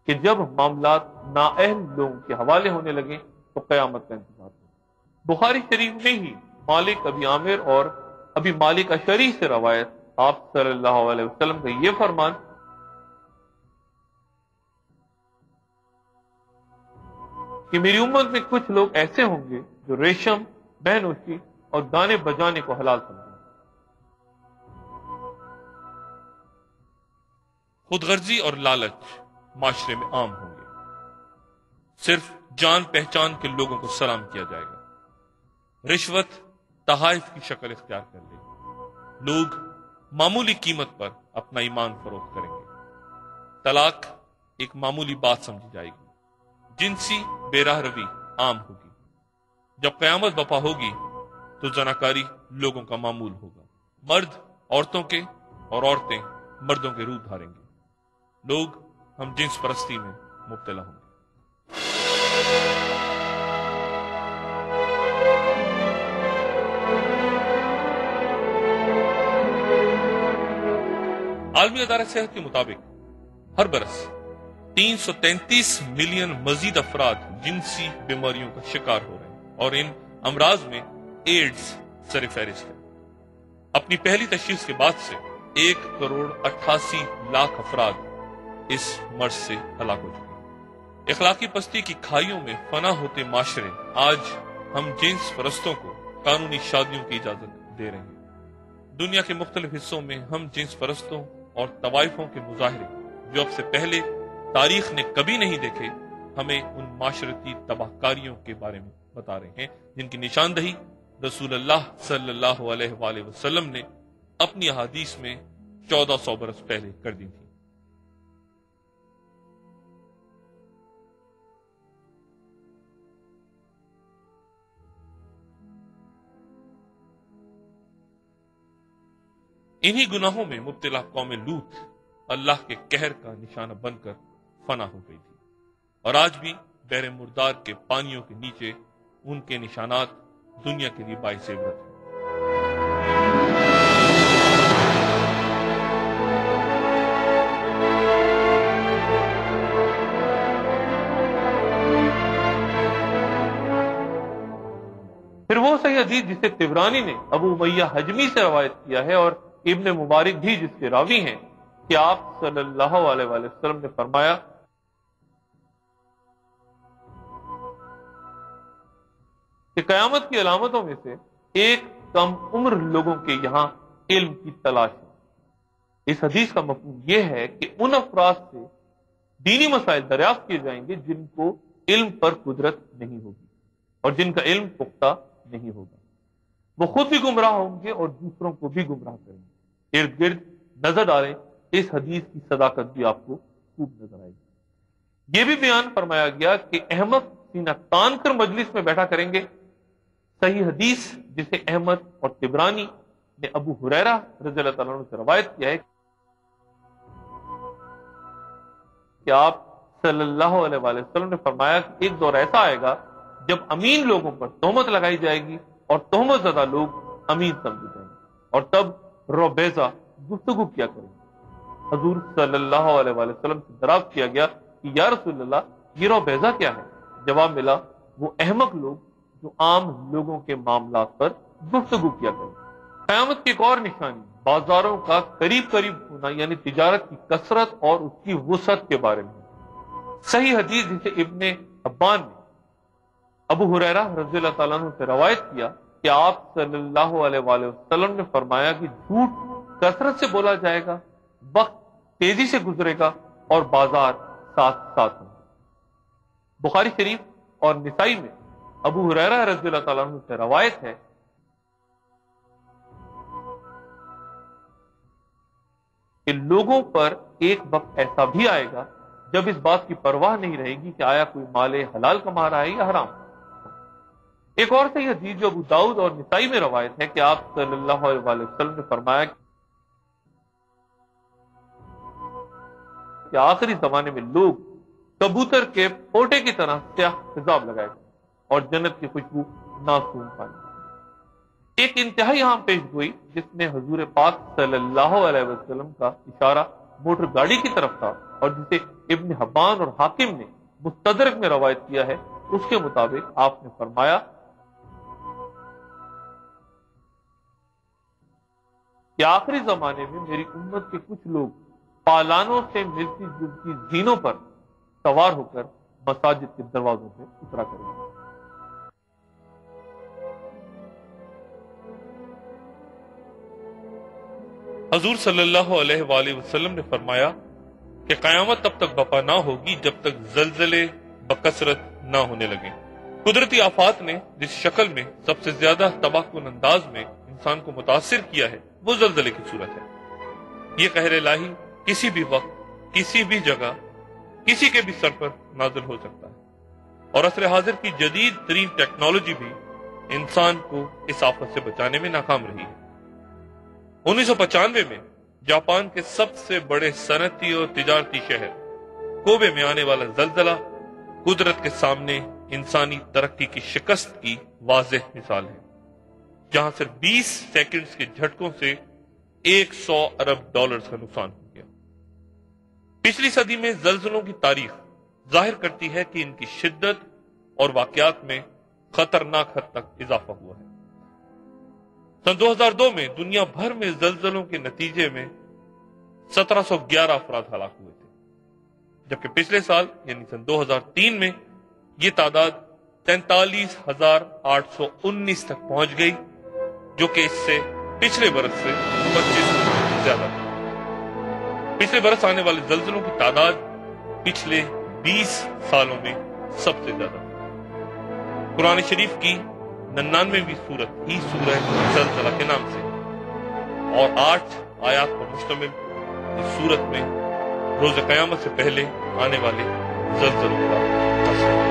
کہ جب معاملات نااہل لوگوں کے حوالے ہونے لگیں تو قیامت کا انتظار کریں۔ بخاری شریف میں ہی مالک ابی عامر اور ابی مالک اشعری سے روایت آپ صلی اللہ علیہ وسلم کا یہ فرمان کہ میری امت میں کچھ لوگ ایسے ہوں گے جو ریشم، بہنوشی اور گانے بجانے کو حلال سمجھیں۔ خود غرضی اور لالچ معاشرے میں عام ہوں گے، صرف جان پہچان کے لوگوں کو سلام کیا جائے گا، رشوت تحائف کی شکل اختیار کر لے گی، لوگ معمولی قیمت پر اپنا ایمان فروخت کریں گے، طلاق ایک معمولی بات سمجھی جائے گی، جنسی بے راہ روی عام ہوگی، جب قیامت برپا ہوگی تو زناکاری لوگوں کا معمول ہوگا، مرد عورتوں کے اور عورتیں مردوں کے روپ دھاریں گے، لوگ ہم جنس پرستی میں مبتلا ہوں گے۔ عالمی ادارہ صحت کے مطابق ہر برس 333 ملین مزید افراد جنسی بیماریوں کا شکار ہو رہے ہیں اور ان امراض میں ایڈز سر فہرست ہے۔ اپنی پہلی تشخیص کے بعد سے 1,88,00,000 افراد اس مرض سے ہلاک ہو چکے ہیں۔ اخلاقی پستی کی کھائیوں میں فنا ہوتے معاشرے آج ہم جنس پرستوں کو قانونی شادیوں کی اجازت دے رہے ہیں۔ دنیا کے مختلف حصوں میں ہم جنس پرستوں اور طوائفوں کے مظاہرے جو اب سے پہلے تاریخ نے کبھی نہیں دیکھے ہمیں ان معاشرتی تباہ کاریوں کے بارے میں بتا رہے ہیں جن کی نشاندہی رسول اللہ صلی اللہ علیہ وآلہ وسلم نے اپنی احادیث میں 1400 برس پہلے کر دی تھی۔ انہی گناہوں میں مبتلا قوم لوط اللہ کے قہر کا نشانہ بن کر فنا ہو گئی تھی، اور آج بھی بحر مردار کے پانیوں کے نیچے ان کے نشانات دنیا کے لیے باعث عبرت ہیں۔ پھر وہ صحیح حدیث جسے طبرانی نے ابو امیہ حجمی سے روایت کیا ہے اور ابن مبارک بھی جس کے راوی ہیں کہ آپ صلی اللہ علیہ وآلہ وسلم نے فرمایا کہ قیامت کی علامتوں میں سے ایک کم عمر لوگوں کے یہاں علم کی تلاش ہے۔ اس حدیث کا مفہوم یہ ہے کہ ان افراد سے دینی مسائل دریافت کیے جائیں گے جن کو علم پر قدرت نہیں ہوگی اور جن کا علم پختہ نہیں ہوگا، وہ خود بھی گمراہ ہوں گے اور دوسروں کو بھی گمراہ کریں گے۔ ارد گرد نظر ڈالیں، اس حدیث کی صداقت بھی آپ کو خوب نظر آئے گی۔ یہ بھی بیان فرمایا گیا کہ احمد سینہ تان کر مجلس میں بیٹھا کریں گے۔ صحیح حدیث جسے احمد اور طبرانی نے ابو ہریرہ رضی اللہ تعالیٰ عنہ سے روایت کیا ہے کہ آپ صلی اللہ علیہ وآلہ وسلم نے فرمایا کہ ایک دور ایسا آئے گا جب امین لوگوں پر تہمت لگائی جائے گی اور تہمت زدہ لوگ امین سمجھے جائیں گے، اور تب روبیزہ گفتگو کیا کریں گے۔ حضور صلی اللہ علیہ وآلہ وسلم سے دریافت کیا گیا کہ یا رسول اللہ یہ روبیزہ کیا ہے؟ جواب ملا وہ احمق لوگ جو عام لوگوں کے معاملات پر گفتگو کیا کریں۔ قیامت کی ایک اور نشانی بازاروں کا قریب قریب ہونا یعنی تجارت کی کثرت اور اس کی وسعت کے بارے میں۔ صحیح حدیث جسے ابن حبان نے ابو ہریرہ رضی اللہ تعالیٰ عنہ سے روایت کیا کہ آپ صلی اللہ علیہ وآلہ وسلم نے فرمایا کہ جھوٹ کثرت سے بولا جائے گا، وقت تیزی سے گزرے گا اور بازار ساتھ ساتھ ہوں گے۔ بخاری شریف اور نسائی میں ابو ہریرہ رضی اللہ تعالیٰ عنہ سے روایت ہے کہ لوگوں پر ایک وقت ایسا بھی آئے گا جب اس بات کی پرواہ نہیں رہے گی کہ آیا کوئی مال حلال کما رہا ہے یا حرام۔ ایک اور صحیح حدیث جو ابو داؤد اور نسائی میں روایت ہے کہ آپ صلی اللہ علیہ وآلہ وسلم نے فرمایا کہ آخری زمانے میں لوگ کبوتر کے پوٹے کی طرح سیاہ خضاب لگائے گئے اور جنت کی خوشبو ناسوم پائیں گے۔ ایک انتہائی عام پیش گوئی جس میں حضور پاک صلی اللہ علیہ وسلم کا اشارہ موٹر گاڑی کی طرف تھا اور جسے ابن حبان اور حاکم نے مستدرک میں روایت کیا ہے، اس کے مطابق آپ نے فرمایا کہ آخری زمانے میں میری امت کے کچھ لوگ پالانوں سے ملتی جلتی زینوں پر سوار ہو کر مساجد کے دروازوں پہ اترا کریں گے۔ حضور صلی اللہ علیہ وآلہ وسلم نے فرمایا کہ قیامت تب تک برپا نہ ہوگی جب تک زلزلے بکثرت نہ ہونے لگیں۔ قدرتی آفات نے جس شکل میں سب سے زیادہ تباہ کن انداز میں انسان کو متاثر کیا ہے وہ زلزلے کی صورت ہے۔ یہ قہر الہی کسی بھی وقت، کسی بھی جگہ، کسی کے بھی سر پر نازل ہو سکتا ہے، اور عصر حاضر کی جدید ترین ٹیکنالوجی بھی انسان کو اس آفت سے بچانے میں ناکام رہی ہے۔ 1995 میں جاپان کے سب سے بڑے صنعتی اور تجارتی شہر کوبے میں آنے والا زلزلہ قدرت کے سامنے انسانی ترقی کی شکست کی واضح مثال ہے، جہاں صرف 20 سیکنڈز کے جھٹکوں سے 100 ارب ڈالرز کا نقصان ہو گیا۔ پچھلی صدی میں زلزلوں کی تاریخ ظاہر کرتی ہے کہ ان کی شدت اور واقعات میں خطرناک حد تک اضافہ ہوا ہے۔ سن 2002 میں دنیا بھر میں زلزلوں کے نتیجے میں 1711 افراد ہلاک ہوئے تھے، جبکہ پچھلے سال یعنی سن 2003 میں یہ تعداد 43,819 تک پہنچ گئی، جو کہ اس سے پچھلے برس سے 25 زیادہ تھی۔ پچھلے برس آنے والے زلزلوں کی تعداد پچھلے 20 سالوں میں سب سے زیادہ تھی۔ قرآن شریف کی 99ویں سورت ہی سورہ زلزلہ کے نام سے، اور 8 آیات پر مشتمل اس سورت میں روز قیامت سے پہلے آنے والے زلزلوں کا تذکرہ ہے۔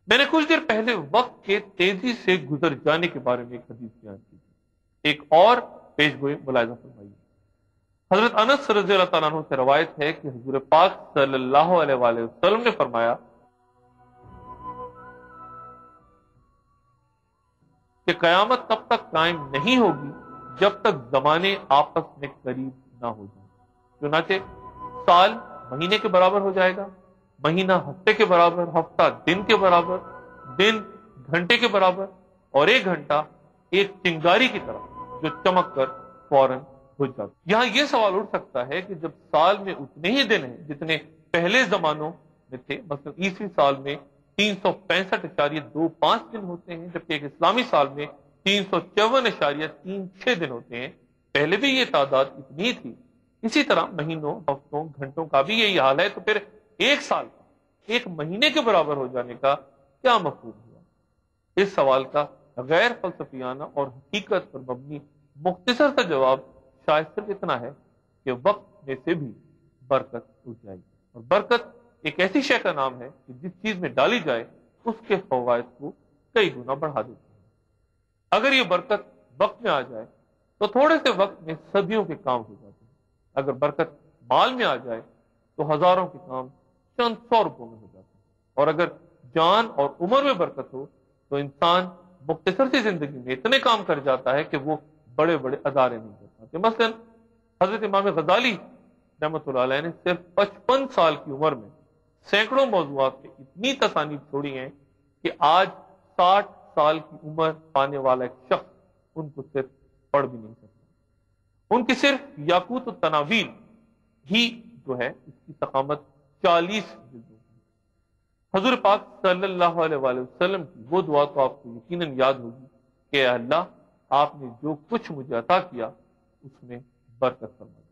میں نے کچھ دیر پہلے وقت کے تیزی سے گزر جانے کے بارے میں ایک حدیث بیان کی تھی، ایک اور پیش گوئی ملاحظہ فرمائیے۔ حضرت انس رضی اللہ تعالیٰ عنہ سے روایت ہے کہ حضور پاک صلی اللہ علیہ وآلہ وسلم نے فرمایا کہ قیامت تب تک قائم نہیں ہوگی جب تک زمانے آپس میں قریب نہ ہو جائیں۔ چنانچہ سال مہینے کے برابر ہو جائے گا، مہینہ ہفتے کے برابر، ہفتہ دن کے برابر، دن گھنٹے کے برابر، اور ایک گھنٹہ ایک چنگاری کی طرح جو چمک کر فوراً ہو جاتا۔ یہاں یہ سوال اٹھ سکتا ہے کہ جب سال میں اتنے ہی دن ہیں جتنے پہلے زمانوں میں تھے، مثلا عیسوی سال میں 365.25 دن ہوتے ہیں، جبکہ ایک اسلامی سال میں 354.36 دن ہوتے ہیں، پہلے بھی یہ تعداد اتنی تھی، اسی طرح مہینوں، ہفتوں، گھنٹوں کا بھی یہی حال ہے، تو پھر ایک سال ایک مہینے کے برابر ہو جانے کا کیا مفہوم ہوا؟ اس سوال کا غیر فلسفیانہ اور حقیقت پر مبنی مختصر سا جواب شاید صرف اتنا ہے کہ وقت میں سے بھی برکت اٹھ جائے گی، اور برکت ایک ایسی شے کا نام ہے کہ جس چیز میں ڈالی جائے اس کے فوائد کو کئی گنا بڑھا دیتی ہے۔ اگر یہ برکت وقت میں آ جائے تو تھوڑے سے وقت میں صدیوں کے کام ہو جاتے ہیں، اگر برکت مال میں آ جائے تو ہزاروں کے کام چند 100 روپوں میں ہو جاتے ہیں، اور اگر جان اور عمر میں برکت ہو تو انسان مختصر سی زندگی میں اتنے کام کر جاتا ہے کہ وہ بڑے بڑے ادارے نہیں کر پاتے۔ مثلا حضرت امام غزالی رحمۃ اللہ علیہ نے صرف 55 سال کی عمر میں سینکڑوں موضوعات کی اتنی تصانیف چھوڑی ہیں کہ آج 60 سال کی عمر پانے والا ایک شخص ان کو صرف پڑھ بھی نہیں سکتا۔ ان کی صرف یاقوت التناویر ہی جو ہے اس کی ثقافت 40 جلدوں کی۔ حضور پاک صلی اللہ علیہ وآلہ وسلم کی وہ دعا تو آپ کو یقیناً یاد ہوگی کہ اے اللہ، آپ نے جو کچھ مجھے عطا کیا اس میں برکت فرما دیں۔